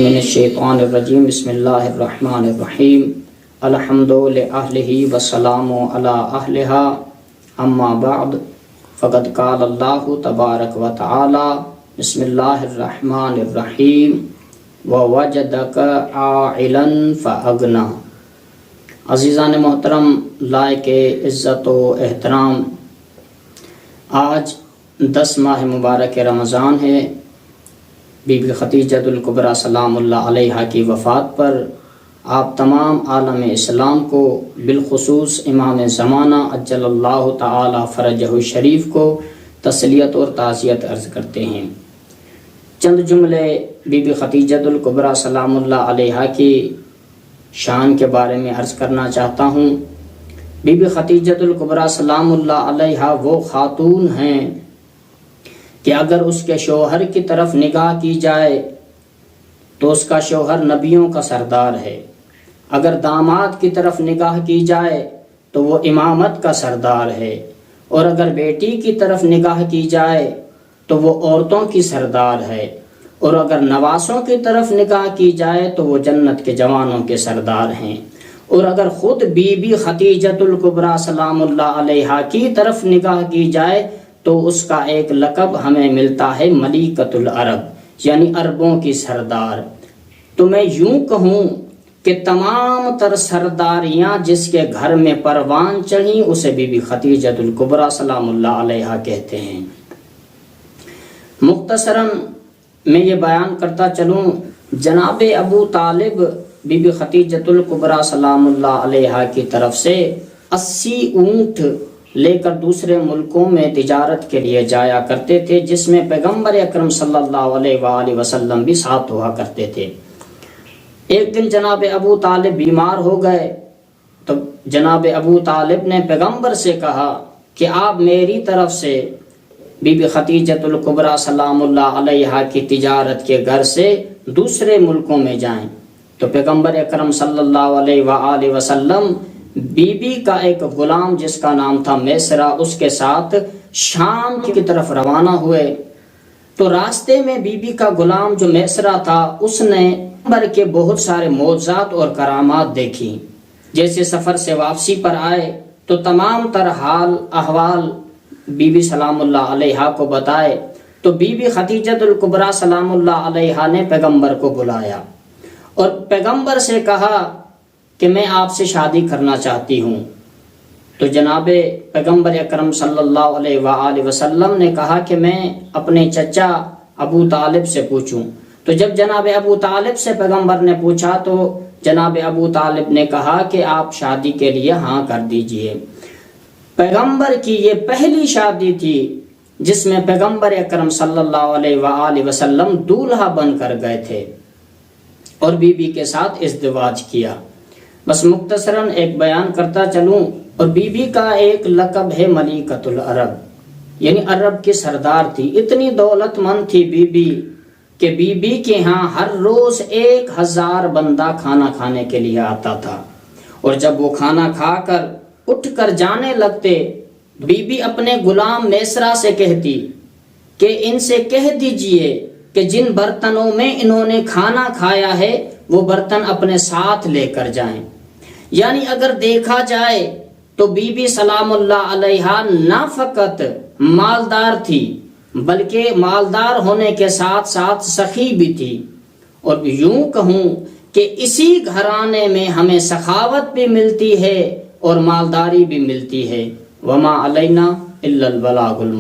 من الشیطان الرجیم بسم اللہ الرحمن الرحیم الحمد لأہلہ والسلام علی اہلہا اما بعد فقد قال اللہ تبارک و تعالی بسم اللہ الرحمن الرحیم ووجدک عائلا فاغنا۔ عزیزان محترم لائق عزت و احترام، آج 10 ماہ مبارک رمضان ہے۔ بی بی خدیجۃ الکبریٰ سلام اللہ علیہا کی وفات پر آپ تمام عالم اسلام کو، بالخصوص امام زمانہ عجل اللہ تعالی فرجہ الشریف کو تسلیت اور تعزیت عرض کرتے ہیں۔ چند جملے بی بی خدیجۃ الکبریٰ سلام اللہ علیہا کی شان کے بارے میں عرض کرنا چاہتا ہوں۔ بی بی خدیجۃ الکبریٰ سلام اللہ علیہا وہ خاتون ہیں کہ اگر اس کے شوہر کی طرف نگاہ کی جائے تو اس کا شوہر نبیوں کا سردار ہے، اگر داماد کی طرف نگاہ کی جائے تو وہ امامت کا سردار ہے، اور اگر بیٹی کی طرف نگاہ کی جائے تو وہ عورتوں کی سردار ہے، اور اگر نواسوں کی طرف نگاہ کی جائے تو وہ جنت کے جوانوں کے سردار ہیں، اور اگر خود بی بی خدیجۃ الکبریٰ سلام اللہ علیہا کی طرف نگاہ کی جائے تو اس کا ایک لقب ہمیں ملتا ہے ملیکۃ العرب، یعنی عربوں کی سردار۔ تو میں یوں کہوں کہ تمام تر سرداریاں جس کے گھر میں پروان چڑھیں اسے بی بی خدیجۃ الکبریٰ سلام اللہ علیہا کہتے ہیں۔ مختصراً میں یہ بیان کرتا چلوں، جناب ابو طالب بی بی خدیجۃ الکبریٰ سلام اللہ علیہا کی طرف سے 80 اونٹ لے کر دوسرے ملکوں میں تجارت کے لیے جایا کرتے تھے، جس میں پیغمبر اکرم صلی اللہ علیہ وآلہ وسلم بھی ساتھ ہوا کرتے تھے۔ ایک دن جناب ابو طالب بیمار ہو گئے تو جناب ابو طالب نے پیغمبر سے کہا کہ آپ میری طرف سے بی بی خدیجۃ الکبریٰ سلام اللہ علیہا کی تجارت کے گھر سے دوسرے ملکوں میں جائیں۔ تو پیغمبر اکرم صلی اللہ علیہ وآلہ وسلم بی بی کا ایک غلام جس کا نام تھا میسرہ، اس کے ساتھ شام کی طرف روانہ ہوئے۔ تو راستے میں بی بی کا غلام جو میسرہ تھا اس نے پیغمبر کے بہت سارے معجزات اور کرامات دیکھی۔ جیسے سفر سے واپسی پر آئے تو تمام تر حال احوال بی بی سلام اللہ علیہا کو بتائے، تو بی بی خدیجۃ الکبریٰ سلام اللہ علیہا نے پیغمبر کو بلایا اور پیغمبر سے کہا کہ میں آپ سے شادی کرنا چاہتی ہوں۔ تو جناب پیغمبر اکرم صلی اللہ علیہ وآلہ وسلم نے کہا کہ میں اپنے چچا ابو طالب سے پوچھوں۔ تو جب جناب ابو طالب سے پیغمبر نے پوچھا تو جناب ابو طالب نے کہا کہ آپ شادی کے لیے ہاں کر دیجئے۔ پیغمبر کی یہ پہلی شادی تھی جس میں پیغمبر اکرم صلی اللہ علیہ وآلہ وسلم دولہا بن کر گئے تھے اور بی بی کے ساتھ ازدواج کیا۔ بس مختصراً ایک بیان کرتا چلوں، اور بی بی کا ایک لقب ہے ملیکۃ العرب، یعنی عرب کی سردار تھی۔ اتنی دولت مند تھی بی بی کہ بی بی کے ہاں ہر روز 1000 بندہ کھانا کھانے کے لیے آتا تھا، اور جب وہ کھانا کھا کر اٹھ کر جانے لگتے بی بی اپنے غلام میسرہ سے کہتی کہ ان سے کہہ دیجئے کہ جن برتنوں میں انہوں نے کھانا کھایا ہے وہ برتن اپنے ساتھ لے کر جائیں۔ یعنی اگر دیکھا جائے تو بی بی سلام اللہ علیہا نہ فقط مالدار تھی بلکہ مالدار ہونے کے ساتھ ساتھ سخی بھی تھی، اور یوں کہوں کہ اسی گھرانے میں ہمیں سخاوت بھی ملتی ہے اور مالداری بھی ملتی ہے۔ وما علینا الا البلاغ المبین۔